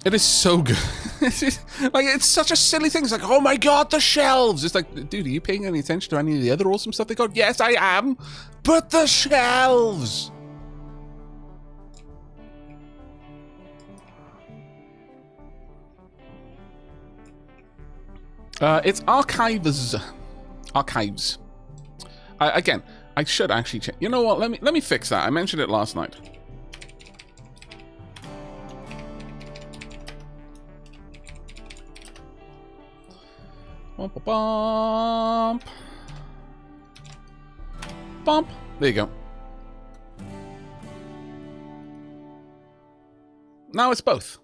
It is so good. Like, it's such a silly thing. It's like, oh my god, the shelves. It's like, dude, are you paying any attention to any of the other awesome stuff they got? Yes, I am. But the shelves. It's archives. Archives. Again, I should actually check. You know what? Let me fix that. I mentioned it last night. Bump, bump, bump. There you go. Now it's both.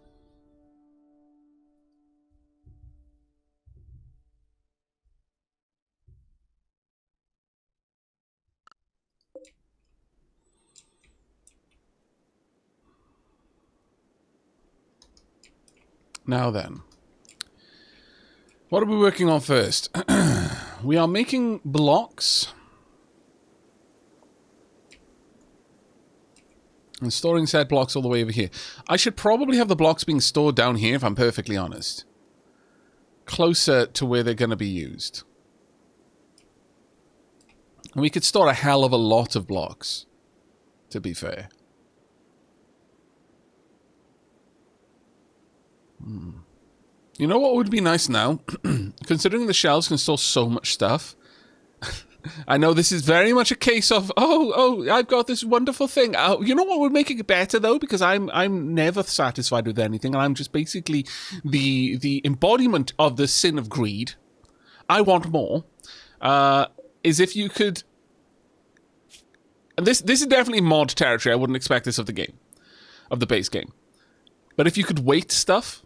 Now then. What are we working on first? We are making blocks. And storing said blocks all the way over here. I should probably have the blocks being stored down here, if I'm perfectly honest. Closer to where they're going to be used. And we could store a hell of a lot of blocks, to be fair. You know what would be nice now? Considering the shelves can store so much stuff. I know this is very much a case of, oh, I've got this wonderful thing. You know what would make it better, though? Because I'm never satisfied with anything, and I'm just basically the embodiment of the sin of greed. I want more. Is if you could... And this is definitely mod territory. I wouldn't expect this of the game. Of the base game. But if you could weight stuff...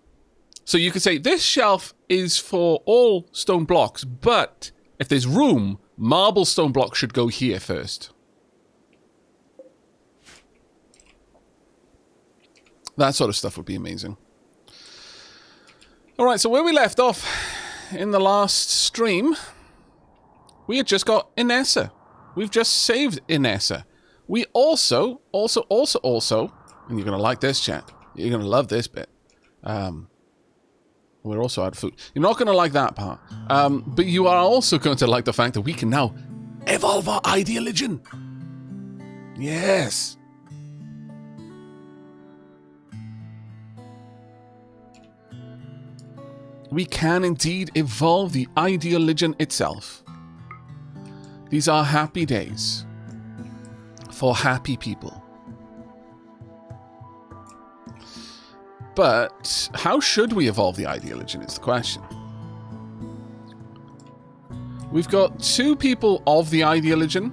So you could say, this shelf is for all stone blocks, but if there's room, marble stone blocks should go here first. That sort of stuff would be amazing. Alright, so where we left off in the last stream, we had just got Inessa. We've just saved Inessa. We also, and you're going to like this, chat. You're going to love this bit. We're also out of food. You're not going to like that part. But you are also going to like the fact that we can now evolve our ideology. Yes. We can indeed evolve the ideology itself. These are happy days for happy people. But how should we evolve the ideology is the question. We've got 2 people of the ideology.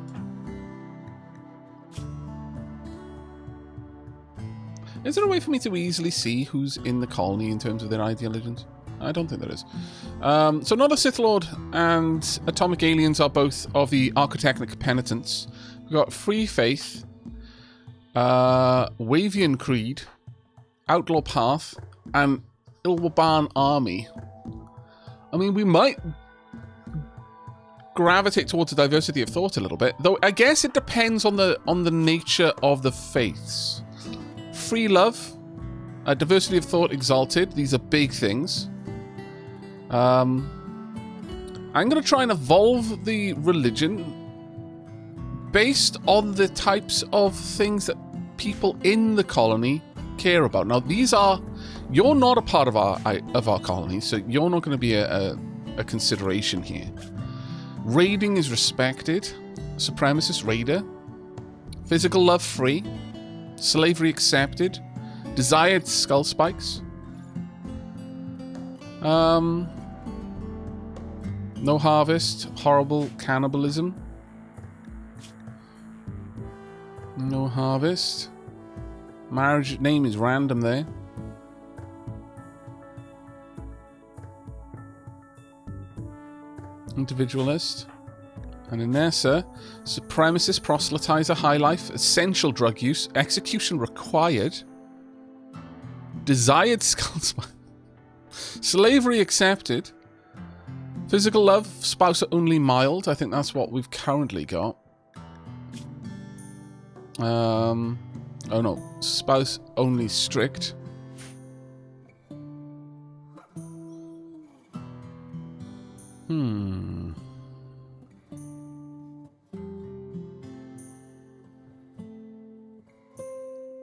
Is there a way for me to easily see who's in the colony in terms of their ideologies? I don't think there is. So Not a Sith Lord and Atomic Aliens are both of the Archotechnic Penitents. We've got Free Faith, Wavian Creed, Outlaw Path, and Ilwaban Army. I mean, we might gravitate towards a diversity of thought a little bit, though I guess it depends on the nature of the faiths. Free love, diversity of thought exalted. These are big things. I'm going to try and evolve the religion based on the types of things that people in the colony care about. Now, you're not a part of our colony, so you're not going to be a consideration here. Raiding is respected. Supremacist raider. Physical love free. Slavery accepted. Desired skull spikes. No harvest. Horrible cannibalism. No harvest. Marriage name is random there. Individualist. And Inessa, supremacist, proselytizer, high life, essential drug use, execution required, desired skull spike, slavery accepted, physical love, spouse only mild. I think that's what we've currently got. Oh no, spouse only strict.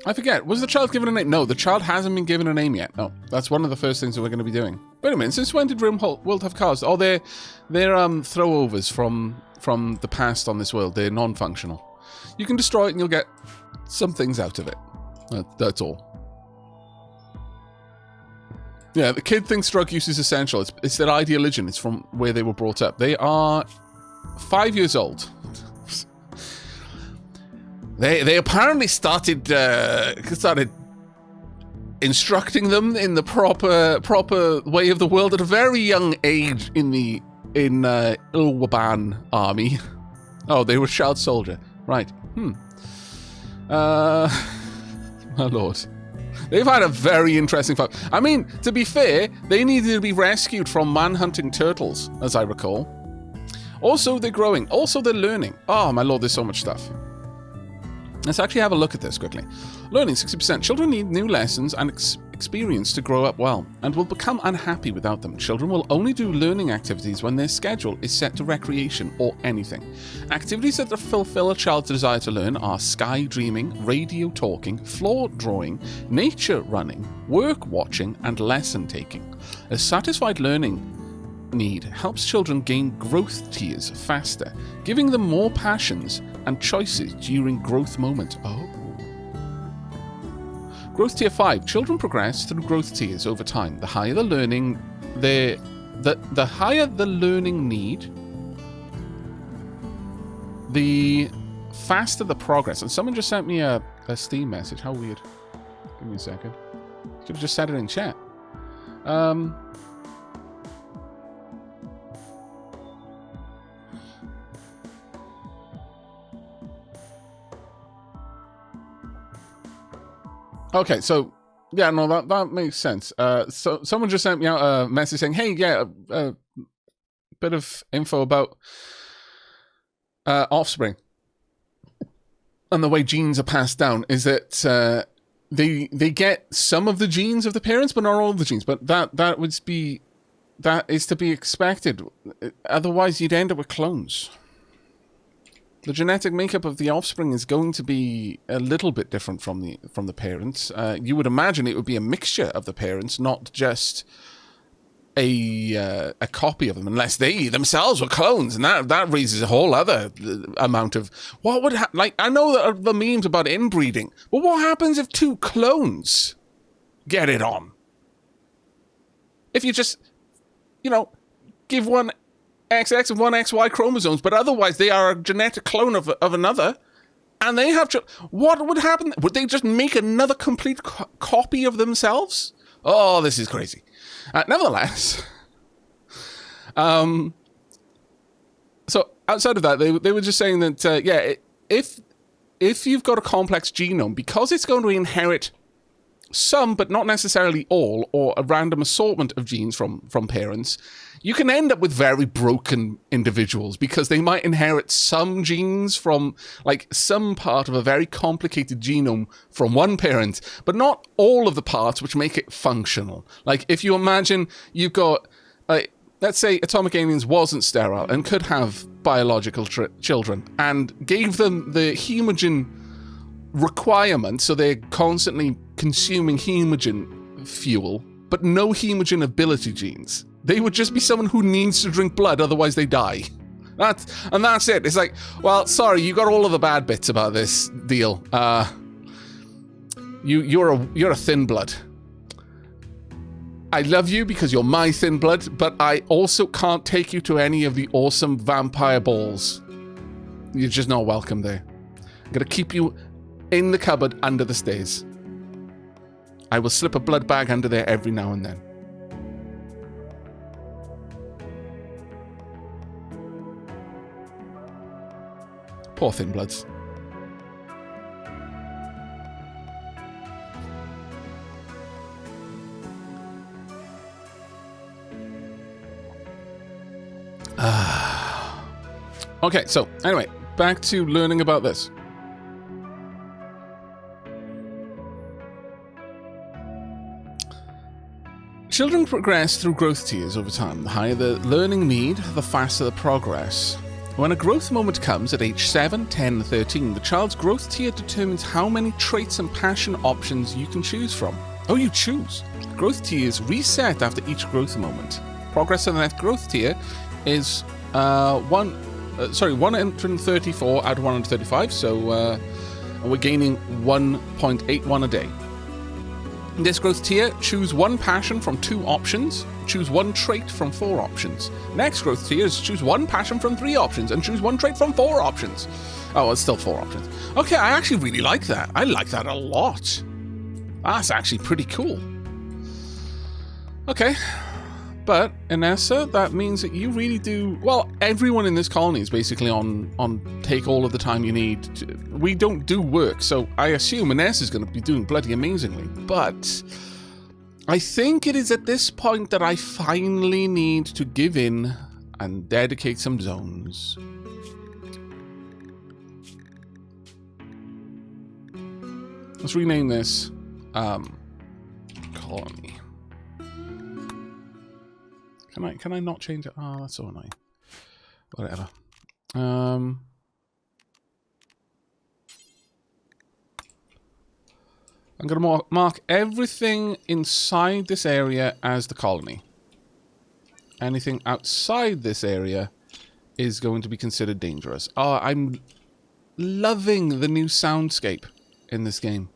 I forget. Was the child given a name? No, the child hasn't been given a name yet. No, that's one of the first things that we're going to be doing. Wait a minute. Since when did Rimworld have cars? Oh, they're throwovers from the past on this world. They're non-functional. You can destroy it and you'll get some things out of it. That's all. Yeah, the kid thinks drug use is essential. It's their ideology. It's from where they were brought up. They are 5 years old. They apparently started instructing them in the proper way of the world at a very young age in Ilwaban army. Oh, they were child soldier. Right. My lord. They've had a very interesting fight. I mean, to be fair, they needed to be rescued from man-hunting turtles, as I recall. Also, they're growing. Also, they're learning. Oh, my lord, there's so much stuff. Let's actually have a look at this quickly. Learning, 60%. Children need new lessons and experience to grow up well, and will become unhappy without them. Children will only do learning activities when their schedule is set to recreation or anything. Activities that fulfill a child's desire to learn are sky dreaming, radio talking, floor drawing, nature running, work watching, and lesson taking. A satisfied learning need helps children gain growth tiers faster, giving them more passions and choices during growth moment. Oh. Growth tier 5. Children progress through growth tiers over time. The higher the learning, the higher the learning need, the faster the progress. And someone just sent me a Steam message. How weird. Give me a second. Could have just said it in chat. Okay, so yeah, no, that makes sense. So someone just sent me out a message saying, "Hey, yeah, a bit of info about offspring and the way genes are passed down is that they get some of the genes of the parents, but not all of the genes. But that is to be expected. Otherwise, you'd end up with clones." The genetic makeup of the offspring is going to be a little bit different from the parents. You would imagine it would be a mixture of the parents, not just a copy of them, unless they themselves were clones, and that raises a whole other amount of what would like. I know that the memes about inbreeding, but what happens if two clones get it on? If you just, give one XX and one XY chromosomes, but otherwise they are a genetic clone of another, and they have what would happen? Would they just make another complete copy of themselves? Oh, this is crazy. Nevertheless, so outside of that, they were just saying that if you've got a complex genome, because it's going to inherit some, but not necessarily all, or a random assortment of genes from parents, you can end up with very broken individuals because they might inherit some genes from, like, some part of a very complicated genome from one parent, but not all of the parts which make it functional. Like, if you imagine you've got, let's say Atomic Aliens wasn't sterile and could have biological children and gave them the hemogen requirement, so they're constantly consuming hemogen fuel, but no hemogen ability genes. They would just be someone who needs to drink blood, otherwise they die. That's it. It's like, well, sorry, you got all of the bad bits about this deal. You're a thin blood. I love you because you're my thin blood, but I also can't take you to any of the awesome vampire balls. You're just not welcome there. I'm gonna keep you in the cupboard under the stairs. I will slip a blood bag under there every now and then. Poor thin bloods. Okay, so anyway, back to learning about this. Children progress through growth tiers over time. The higher the learning need, the faster the progress. When a growth moment comes at age 7, 10, and 13, the child's growth tier determines how many traits and passion options you can choose from. Oh, you choose. Growth tiers reset after each growth moment. Progress in that growth tier is 134 out of 135, so we're gaining 1.81 a day. In this growth tier, choose one passion from 2 options, choose one trait from 4 options. Next growth tier is choose one passion from 3 options and choose one trait from 4 options. Oh, it's still 4 options. Okay, I actually really like that. I like that a lot. That's actually pretty cool. Okay. But, Inessa, that means that you really do... Well, everyone in this colony is basically on take all of the time you need. We don't do work, so I assume Inessa is going to be doing bloody amazingly. But I think it is at this point that I finally need to give in and dedicate some zones. Let's rename this colony. Can I not change it? Oh, that's so annoying. Whatever. I'm going to mark everything inside this area as the colony. Anything outside this area is going to be considered dangerous. Oh, I'm loving the new soundscape in this game.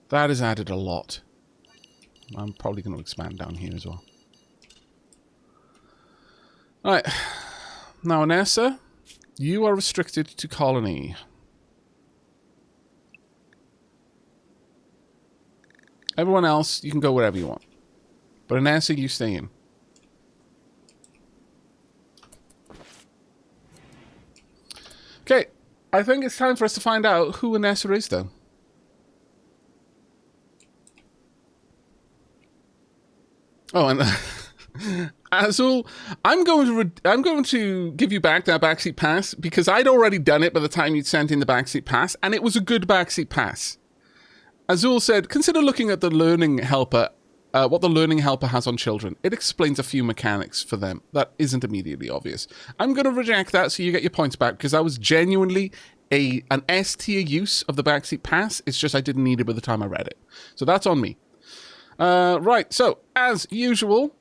That has added a lot. I'm probably going to expand down here as well. Alright, now Inessa, you are restricted to colony. Everyone else, you can go wherever you want. But Inessa, you stay in. Okay, I think it's time for us to find out who Inessa is, though. Oh, and... Azul, I'm going to give you back that backseat pass because I'd already done it by the time you'd sent in the backseat pass, and it was a good backseat pass. Azul said, consider looking at the learning helper, what the learning helper has on children. It explains a few mechanics for them that isn't immediately obvious. I'm going to reject that so you get your points back because that was genuinely an S tier use of the backseat pass. It's just I didn't need it by the time I read it. So that's on me. Right, so as usual...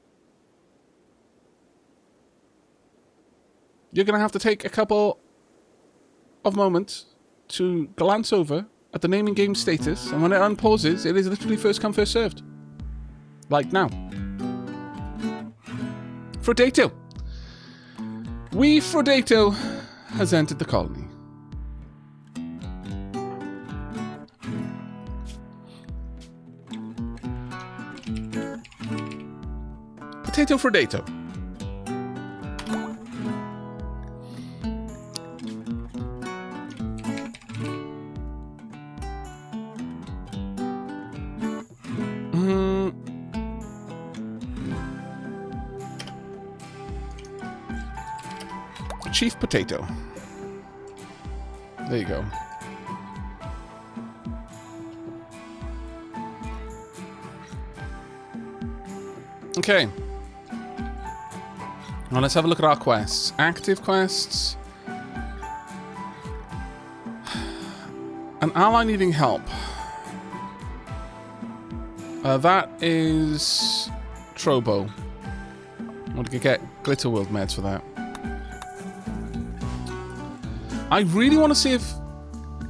You're going to have to take a couple of moments to glance over at the naming game status, and when it unpauses, it is literally first come, first served. Like now. Frodato. Frodato has entered the colony. Potato Frodato. Chief Potato. There you go. Okay. Now let's have a look at our quests. Active quests. An ally needing help. That is Trobo. I want to get Glitter World meds for that. I really want to see if...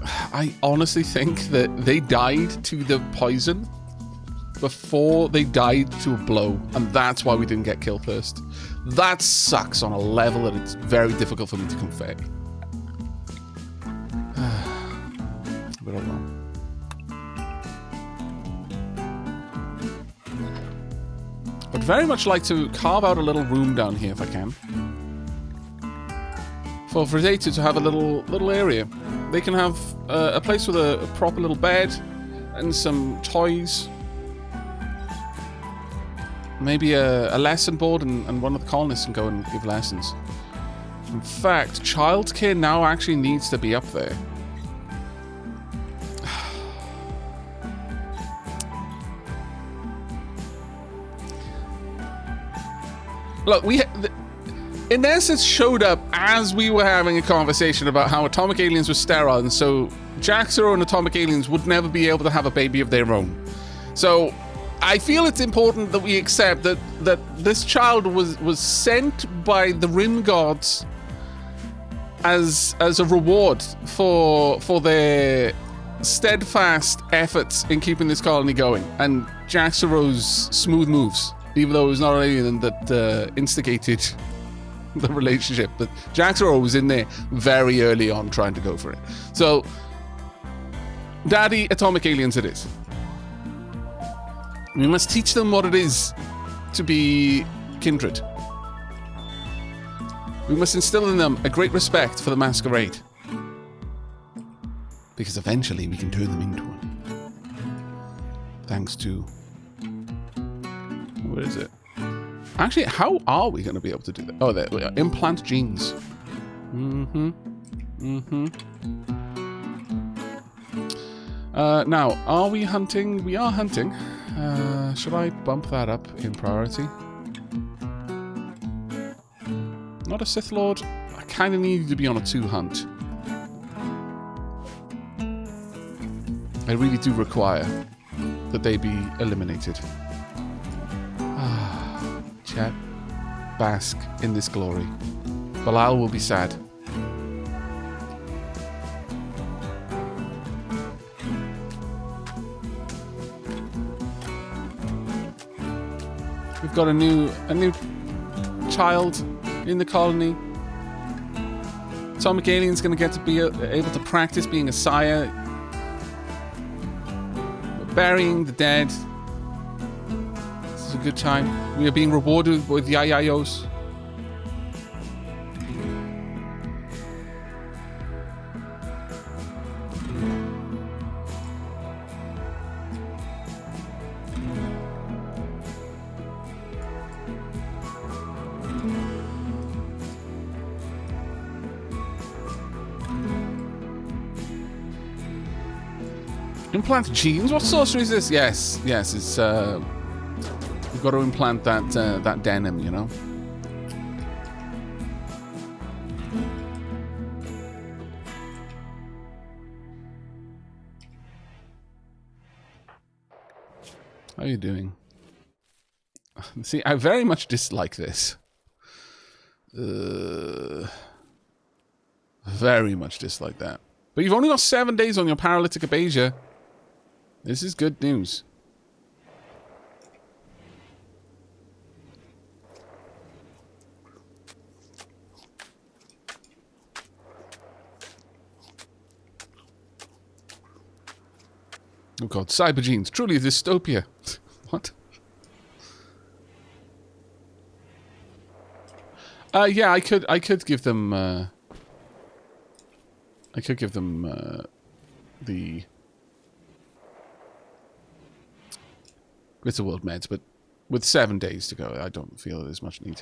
I honestly think that they died to the poison before they died to a blow, and that's why we didn't get kill first. That sucks on a level that it's very difficult for me to convey. But hold on. I'd very much like to carve out a little room down here if I can. For Frodato to have a little area. They can have a place with a proper little bed and some toys. Maybe a lesson board and one of the colonists can go and give lessons. In fact, childcare now actually needs to be up there. Look, in essence showed up as we were having a conversation about how atomic aliens were sterile, and so Jaxero and atomic aliens would never be able to have a baby of their own. So I feel it's important that we accept that this child was sent by the Rim gods as a reward for their steadfast efforts in keeping this colony going, and Jaxero's smooth moves, even though it was not an alien that instigated the relationship. But Jaxero was in there very early on trying to go for it. So, Daddy, atomic aliens it is. We must teach them what it is to be kindred. We must instill in them a great respect for the masquerade. Because eventually we can turn them into one. Thanks to... What is it? Actually, how are we going to be able to do that? Oh, there we are. Implant genes. Now, are we hunting? We are hunting. Should I bump that up in priority? Not a Sith Lord. I kind of need to be on a 2 hunt. I really do require that they be eliminated. Chat, bask in this glory. Balal will be sad. We've got a new child in the colony. Atomic Alien's going to get to be able to practice being a sire. We're burying the dead. This is a good time. We are being rewarded with yayayos. Implant genes? What sorcery is this? Yes, it's we've got to implant that denim, you know. How are you doing? See, I very much dislike this. Very much dislike that. But you've only got 7 days on your paralytic aphasia. This is good news. Oh god, cybergenes, truly a dystopia. What? Yeah, I could give them the Glitterworld meds, but with 7 days to go, I don't feel there's much need.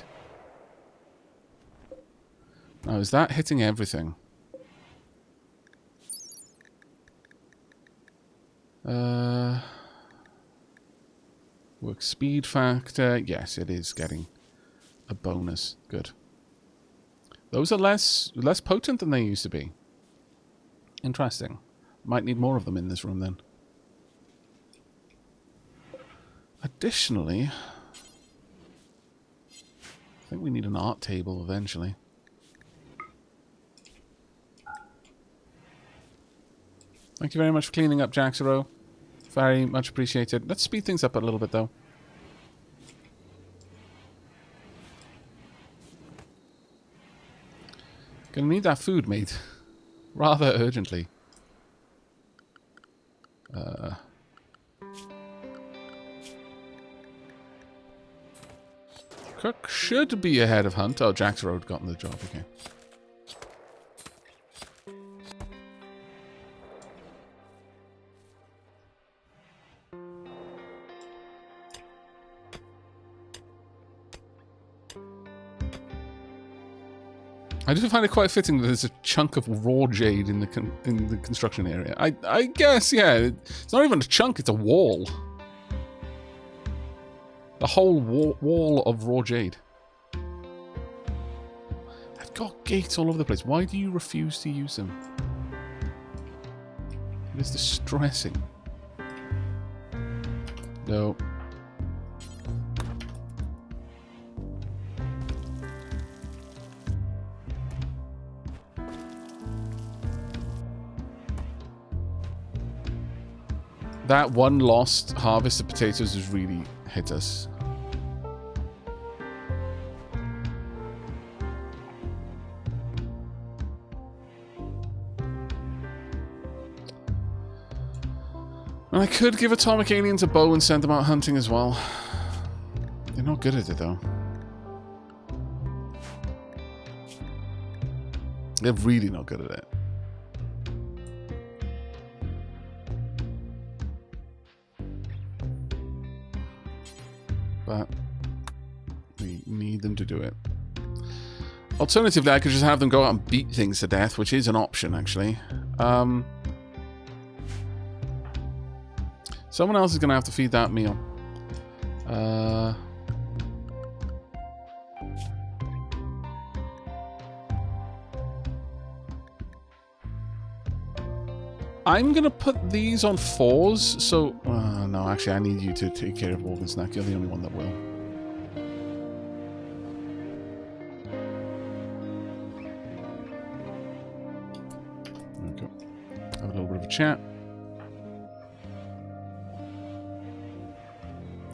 Now, is that hitting everything? Work speed factor. Yes, it is getting a bonus. Good. Those are less potent than they used to be. Interesting. Might need more of them in this room then. Additionally, I think we need an art table eventually. Thank you very much for cleaning up, Jaxero. Very much appreciated. Let's speed things up a little bit, though. Gonna need that food made rather urgently. Cook should be ahead of Hunt. Oh, Jaxero had gotten the job. Okay. I do find it quite fitting that there's a chunk of raw jade in the construction area. I guess, yeah. It's not even a chunk, it's a wall. The whole wall of raw jade. got gates all over the place. Why do you refuse to use them? It is distressing. No. That one lost harvest of potatoes has really hit us. And I could give atomic aliens a bow and send them out hunting as well. They're not good at it, though. They're really not good at it. But we need them to do it. Alternatively, I could just have them go out and beat things to death, which is an option, actually. Someone else is going to have to feed that meal. I'm going to put these on 4s, so... no, actually, I need you to take care of Organ Snack. You're the only one that will. There we go. Have a little bit of a chat.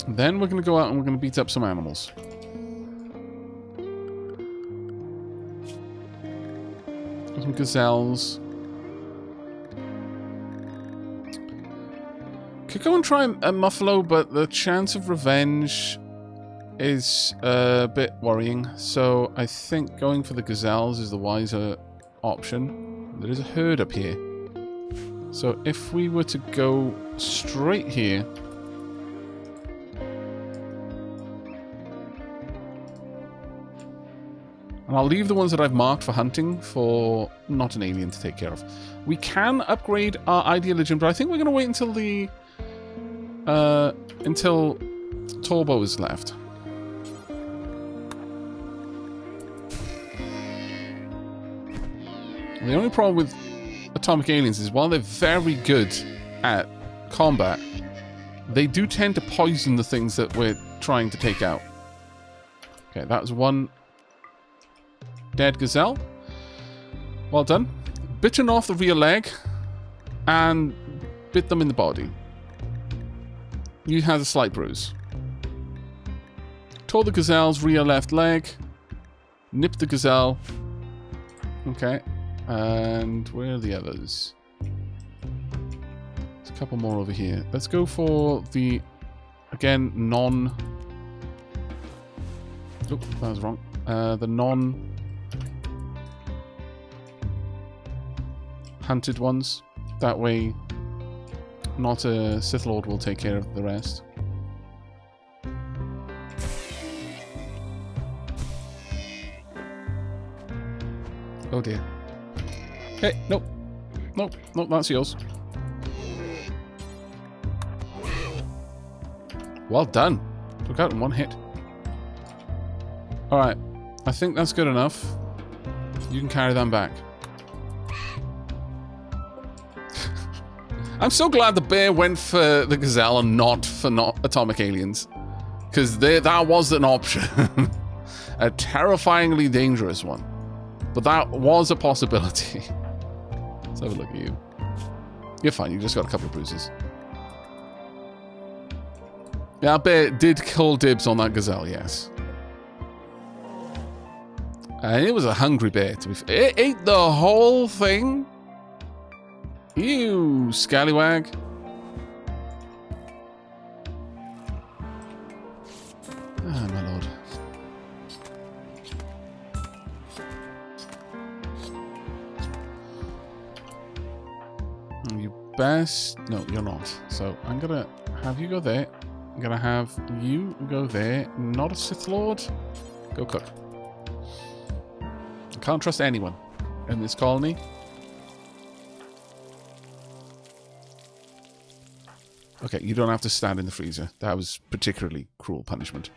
Then we're going to go out and we're going to beat up some animals. Got some gazelles. Could go and try a muffalo, but the chance of revenge is a bit worrying. So I think going for the gazelles is the wiser option. There is a herd up here. So if we were to go straight here... And I'll leave the ones that I've marked for hunting for not an alien to take care of. We can upgrade our ideology, but I think we're going to wait until the... until Torbo is left. The only problem with atomic aliens is while they're very good at combat, they do tend to poison the things that we're trying to take out. Okay, that was one dead gazelle. Well done. Bitten off the rear leg and bit them in the body. You had a slight bruise. Tore the gazelle's rear left leg. Nipped the gazelle. Okay. And where are the others? There's a couple more over here. Let's go for the, again, non... Oop, that was wrong. The non-hunted ones. That way... not a Sith Lord will take care of the rest. Oh dear. Hey, nope. Nope, nope, that's yours. Well done. Took out in one hit. Alright, I think that's good enough. You can carry them back. I'm so glad the bear went for the gazelle and not for atomic aliens. Because that was an option. A terrifyingly dangerous one. But that was a possibility. Let's have a look at you. You're fine, you just got a couple of bruises. Yeah, that bear did call dibs on that gazelle, yes. And it was a hungry bear, to be fair. It ate the whole thing? You scallywag. Ah, my lord. You best... No, you're not. So I'm gonna have you go there. I'm gonna have you go there. Not a Sith Lord. Go cook. I can't trust anyone in this colony. Okay, you don't have to stand in the freezer. That was particularly cruel punishment.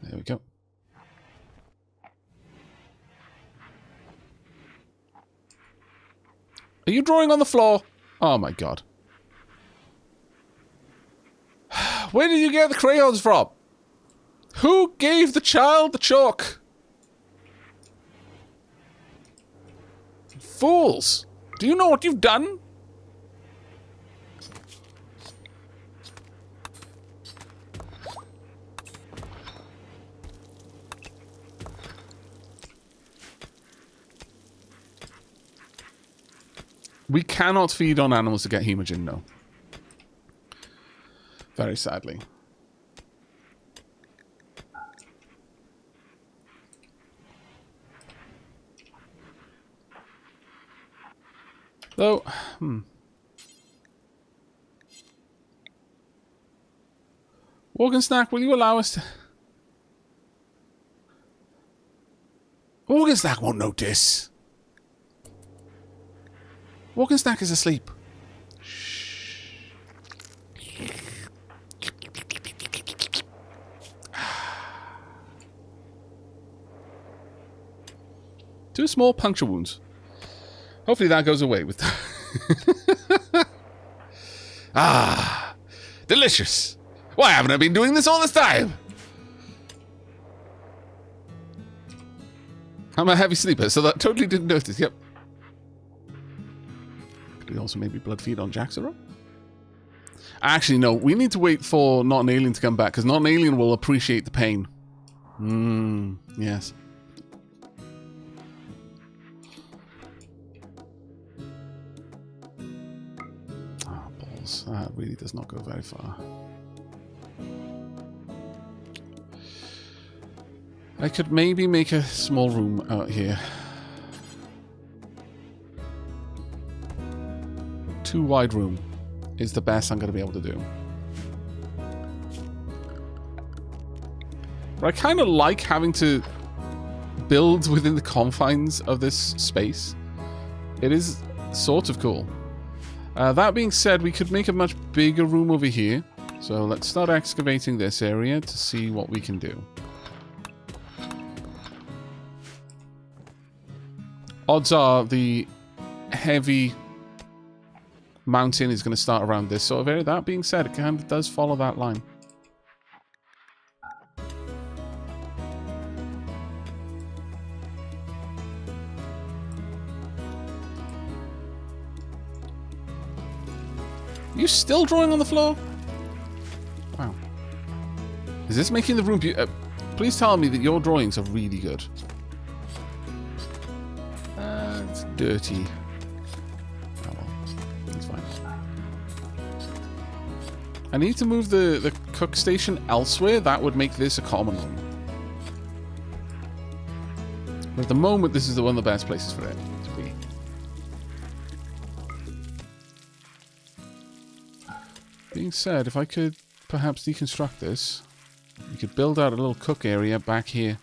There we go. Are you drawing on the floor? Oh my god. Where did you get the crayons from? Who gave the child the chalk? Fools! Do you know what you've done? We cannot feed on animals to get hemogen, no. Very sadly. Though, Morgan Snack, will you allow us to... Morgan Snack won't notice. Morgan Snack is asleep. Shh. Two small puncture wounds. Hopefully that goes away with that. Ah, delicious. Why haven't I been doing this all this time? I'm a heavy sleeper, so that totally didn't notice. Yep. Could we also maybe blood feed on Jaxaro? Actually, no. We need to wait for Not an Alien to come back, because Not an Alien will appreciate the pain. Yes. Ah, balls. That really does not go very far. I could maybe make a small room out here. 2 wide room is the best I'm going to be able to do. But I kind of like having to build within the confines of this space. It is sort of cool. That being said, we could make a much bigger room over here. So let's start excavating this area to see what we can do. Odds are the heavy mountain is going to start around this sort of area. That being said, it kind of does follow that line. Are you still drawing on the floor? Wow. Is this making the room please tell me that your drawings are really good. It's dirty. Oh well, that's fine. I need to move the cook station elsewhere. That would make this a common room. But at the moment, this is one of the best places for it to be. Being said, if I could perhaps deconstruct this, we could build out a little cook area back here.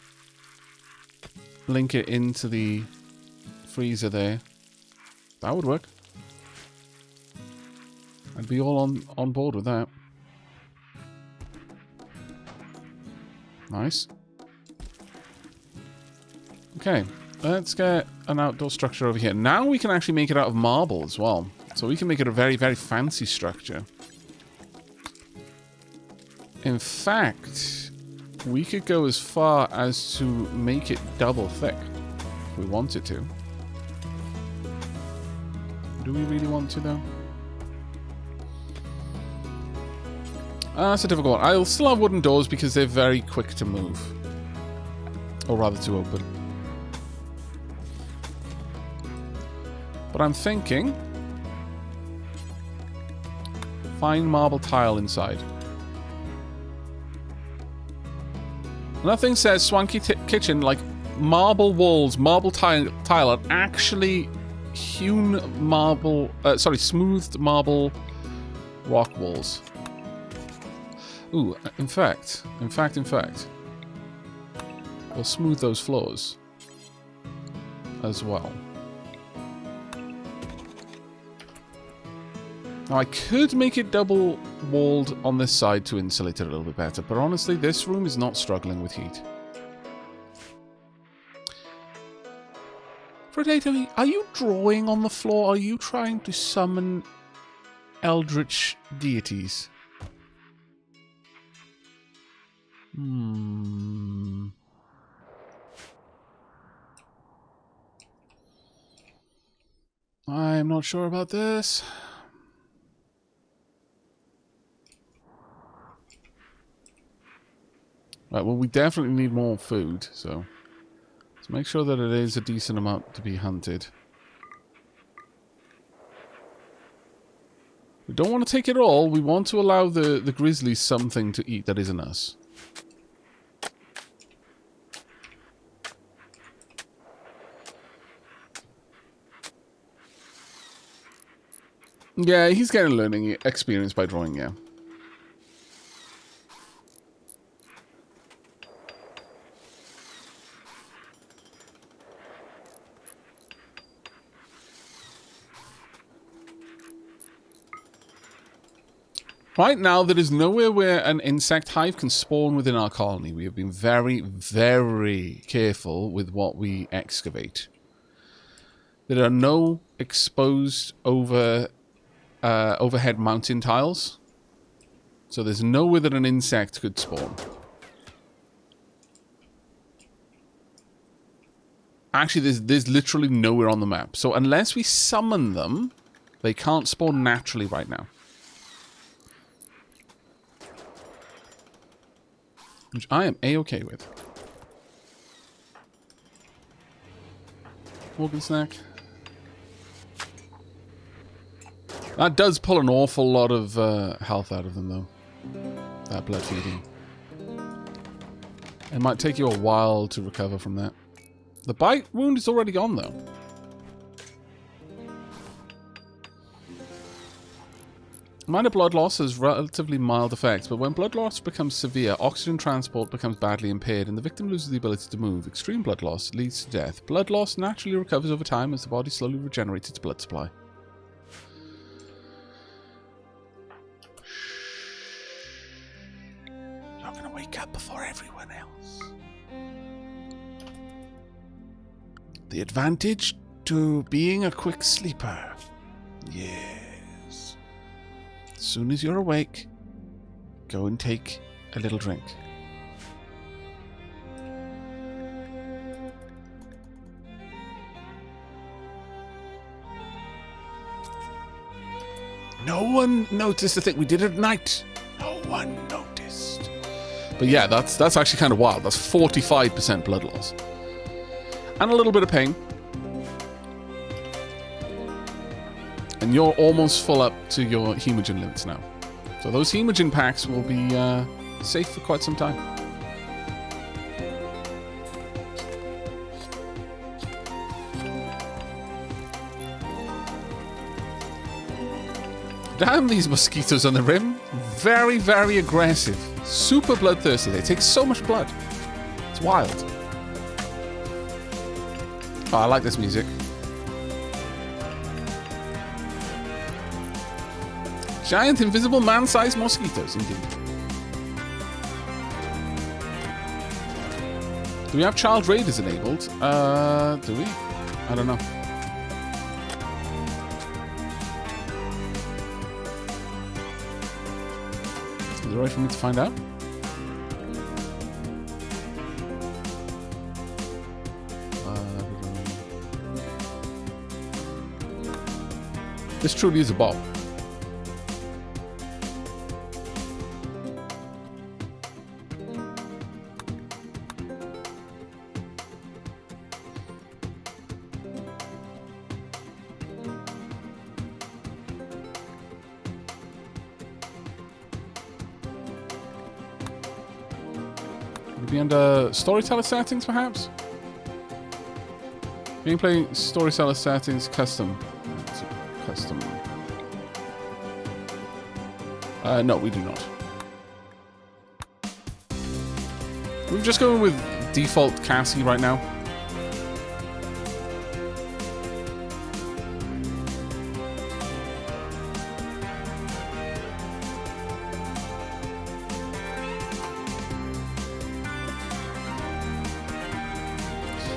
Link it into the freezer there. That would work. I'd be all on board with that. Nice. Okay, let's get an outdoor structure over here. Now we can actually make it out of marble as well. So we can make it a very, very fancy structure. In fact, we could go as far as to make it double thick if we wanted to. Do we really want to, though? That's a difficult one. I'll still have wooden doors because they're very quick to move. Or rather to open. But I'm thinking... fine marble tile inside. Nothing says swanky kitchen like marble walls, marble tile are actually hewn marble, smoothed marble rock walls. Ooh, in fact, we'll smooth those floors as well. Now I could make it double walled on this side to insulate it a little bit better, but honestly this room is not struggling with heat. Predator, are you drawing on the floor? Are you trying to summon eldritch deities? I'm not sure about this. Right, well, we definitely need more food, so let's make sure that it is a decent amount to be hunted. We don't want to take it all. We want to allow the grizzlies something to eat that isn't us. Yeah, he's getting learning experience by drawing, yeah. Right now, there is nowhere where an insect hive can spawn within our colony. We have been very, very careful with what we excavate. There are no exposed overhead mountain tiles. So there's nowhere that an insect could spawn. Actually, there's literally nowhere on the map. So unless we summon them, they can't spawn naturally right now. Which I am A-okay with. Organ snack. That does pull an awful lot of health out of them, though. That blood feeding. It might take you a while to recover from that. The bite wound is already gone, though. Minor blood loss has relatively mild effects, but when blood loss becomes severe, oxygen transport becomes badly impaired and the victim loses the ability to move. Extreme blood loss leads to death. Blood loss naturally recovers over time as the body slowly regenerates its blood supply. You're going to wake up before everyone else. The advantage to being a quick sleeper. Yeah. As soon as you're awake, go and take a little drink. No one noticed the thing. We did it at night. No one noticed. But yeah, that's actually kind of wild. That's 45% blood loss. And a little bit of pain. And you're almost full up to your hemogen limits now. So those hemogen packs will be safe for quite some time. Damn these mosquitoes on the rim. Very, very aggressive. Super bloodthirsty. They take so much blood. It's wild. Oh, I like this music. Giant invisible man-sized mosquitoes, indeed. Do we have child raiders enabled? Do we? I don't know. Is it right for me to find out? This truly is a bot. Be under storyteller settings, perhaps? Gameplay storyteller settings custom. Custom. No, we do not. We're just going with default Cassie right now.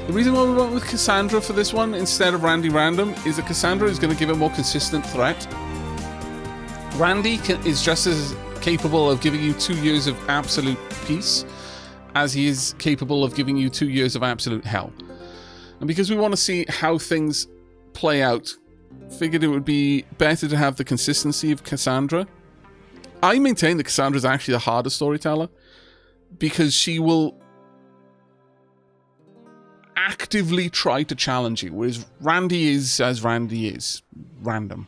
The reason why we went with Cassandra for this one instead of Randy Random is that Cassandra is going to give a more consistent threat. Randy is just as capable of giving you 2 years of absolute peace as he is capable of giving you 2 years of absolute hell. And because we want to see how things play out, figured it would be better to have the consistency of Cassandra. I maintain that Cassandra is actually the harder storyteller because she will actively try to challenge you, whereas Randy is as Randy is, random.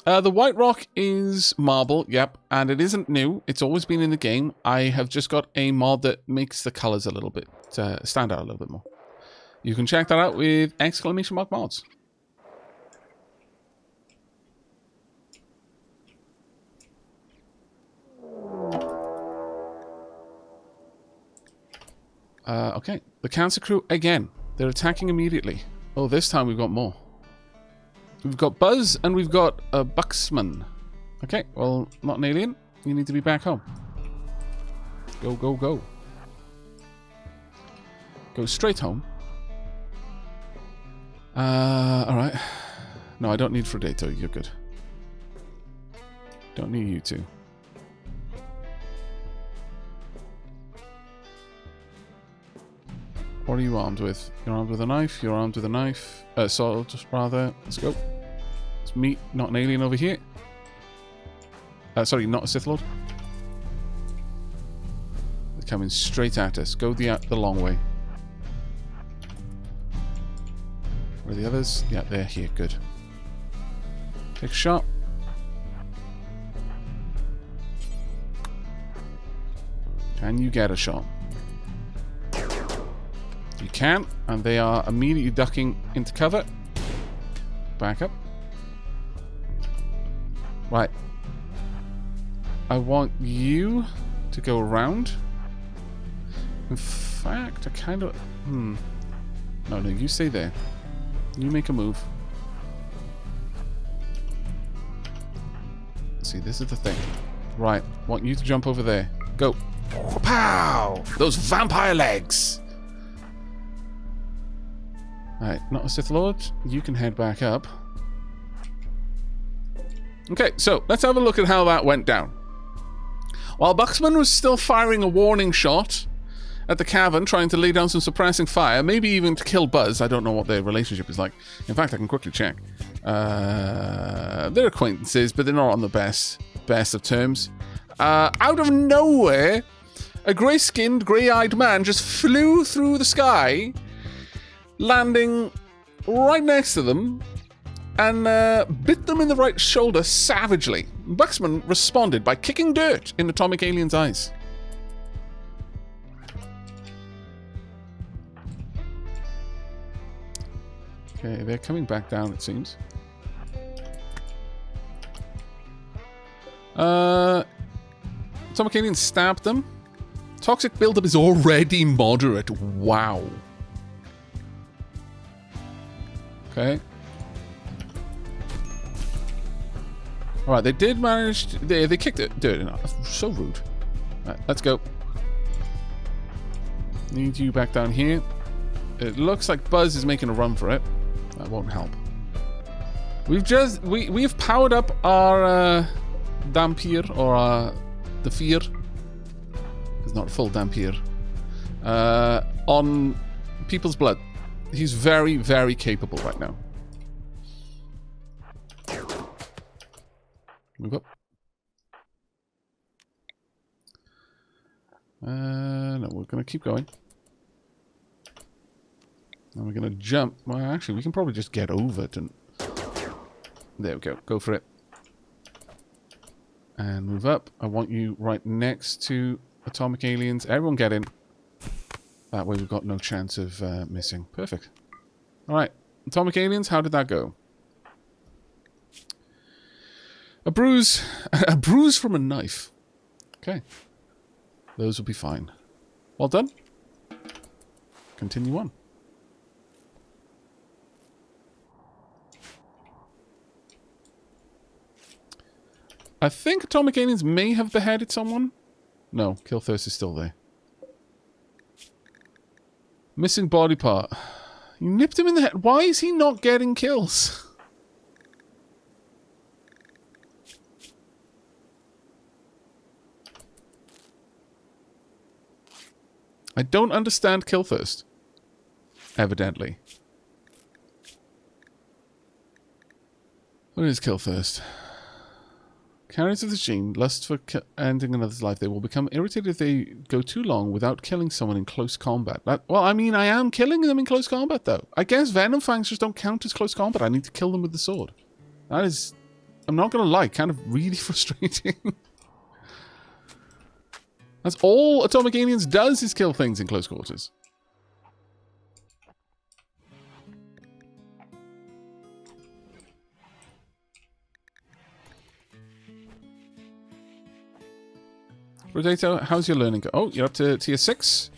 The White Rock is marble, yep, and it isn't new. It's always been in the game. I have just got a mod that makes the colors a little bit stand out a little bit more. You can check that out with !mods. Okay, the Cancer Crew again. They're attacking immediately. Oh, this time we've got more. We've got Buzz and we've got a Buxman. Okay, well, not an alien. You need to be back home. Go, go, go. Go straight home. Alright. No, I don't need Fredato. You're good. Don't need you two. What are you armed with? You're armed with a knife. You're armed with a knife. Sword, rather. Let's go. Let's meet not an alien over here. Sorry, not a Sith Lord. They're coming straight at us. Go the long way. Where are the others? Yeah, they're here. Good. Take a shot. Can you get a shot? You can, and they are immediately ducking into cover. Back up. Right. I want you to go around. In fact, I kind of... No, you stay there. You make a move. See, this is the thing. Right, want you to jump over there. Go. Pow! Those vampire legs! Alright, not a Sith Lord. You can head back up. Okay, so let's have a look at how that went down. While Buxman was still firing a warning shot at the cavern, trying to lay down some suppressing fire, maybe even to kill Buzz. I don't know what their relationship is like. In fact, I can quickly check. They're acquaintances, but they're not on the best of terms. Out of nowhere, a grey-skinned, grey-eyed man just flew through the sky, landing right next to them, and bit them in the right shoulder savagely. Buxman responded by kicking dirt in Atomic Alien's eyes. Okay, they're coming back down, it seems. Atomic Alien stabbed them. Toxic buildup is already moderate. Wow. Okay. Alright, they did manage to, they kicked it. Dirt enough. So rude. Alright, let's go. Need you back down here. It looks like Buzz is making a run for it. That won't help. We've powered up our Dampier, or the Fear. It's not full Dampier. On People's Blood. He's very, very capable right now. Move up. No, we're going to keep going. And we're going to jump. Well, actually, we can probably just get over it. And there we go. Go for it. And move up. I want you right next to Atomic Aliens. Everyone get in. That way we've got no chance of missing. Perfect. Alright. Atomic Aliens, how did that go? A bruise. A bruise from a knife. Okay. Those will be fine. Well done. Continue on. I think Atomic Aliens may have beheaded someone. No, kill thirst is still there. Missing body part. You nipped him in the head. Why is he not getting kills? I don't understand kill thirst. Evidently. What is kill thirst? Carriers of the gene lust for ending another's life. They will become irritated if they go too long without killing someone in close combat. Well, I mean, I am killing them in close combat, though. I guess venom fangs just don't count as close combat. I need to kill them with the sword. That is, I'm not going to lie, kind of really frustrating. That's all Atomic Aliens does is kill things in close quarters. Rotato, how's your learning go? Oh, you're up to tier 6?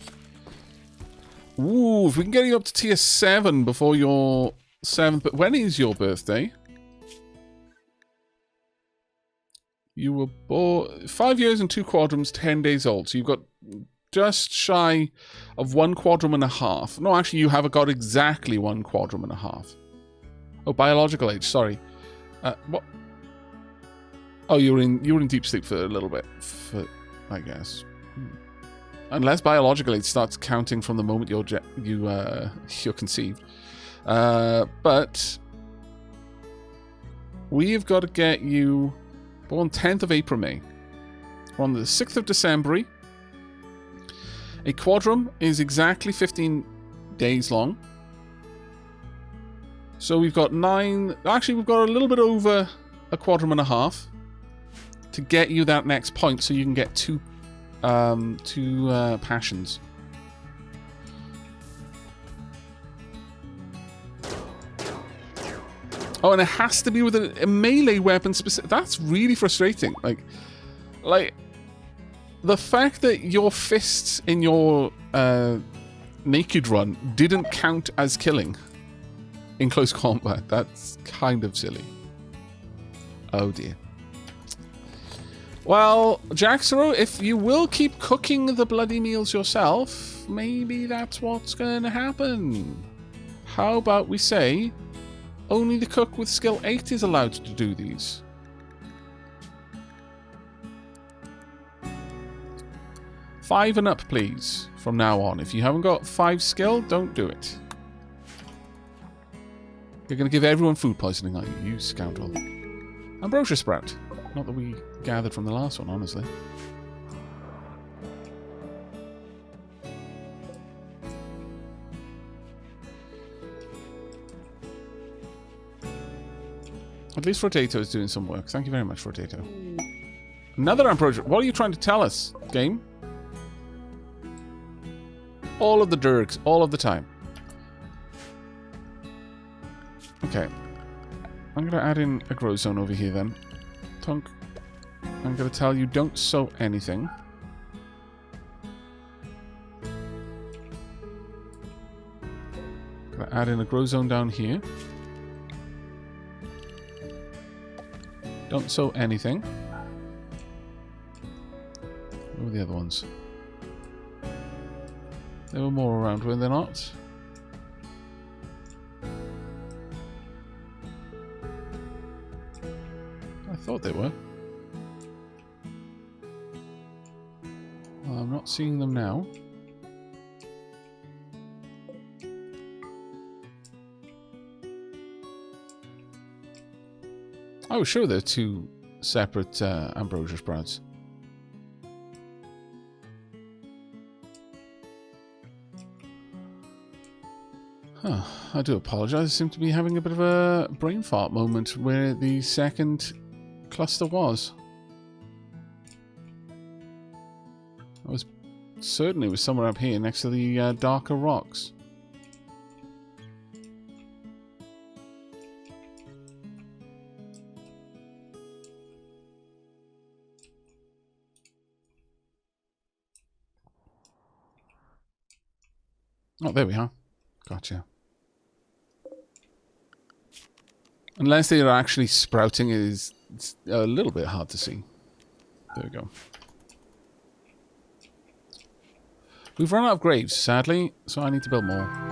Ooh, if we can get you up to tier 7 before your 7th... But when is your birthday? You were born 5 years and 2 quadrums, 10 days old. So you've got just shy of 1 quadrum and a half. No, actually, you have got exactly 1 quadrum and a half. Oh, biological age, sorry. What? Oh, you were in deep sleep for a little bit. I guess. Unless biological age starts counting from the moment you're conceived. But we've got to get you born 10th of April, May. We're on the 6th of December. A quadrum is exactly 15 days long. So we've got 9... Actually, we've got a little bit over a quadrum and a half to get you that next point, so you can get two passions. Oh, and it has to be with a melee weapon specific. That's really frustrating. Like the fact that your fists in your naked run didn't count as killing in close combat. That's kind of silly. Oh dear. Well, Jaxero, if you will keep cooking the bloody meals yourself, maybe that's what's going to happen. How about we say only the cook with skill 8 is allowed to do these? Five and up, please, from now on. If you haven't got 5 skill, don't do it. You're going to give everyone food poisoning, are you scoundrel? Ambrosia Sprout. Not that we gathered from the last one, honestly. At least Rotato is doing some work. Thank you very much, Rotato. Another Ambrosia. What are you trying to tell us, game? All of the Durgs, all of the time. Okay. I'm going to add in a grow zone over here then. Tunk, I'm going to tell you don't sow anything. I'm going to add in a grow zone down here. Don't sow anything. Where were the other ones? There were more around, were there not? I thought they were. Well, I'm not seeing them now. Oh, sure, they're 2 separate Ambrosia Sprouts. Huh, I do apologize. I seem to be having a bit of a brain fart moment where the second cluster was. I was certain it was somewhere up here next to the darker rocks. Oh, there we are. Gotcha. Unless they are actually sprouting, it's a little bit hard to see. There we go. We've run out of graves, sadly, so I need to build more.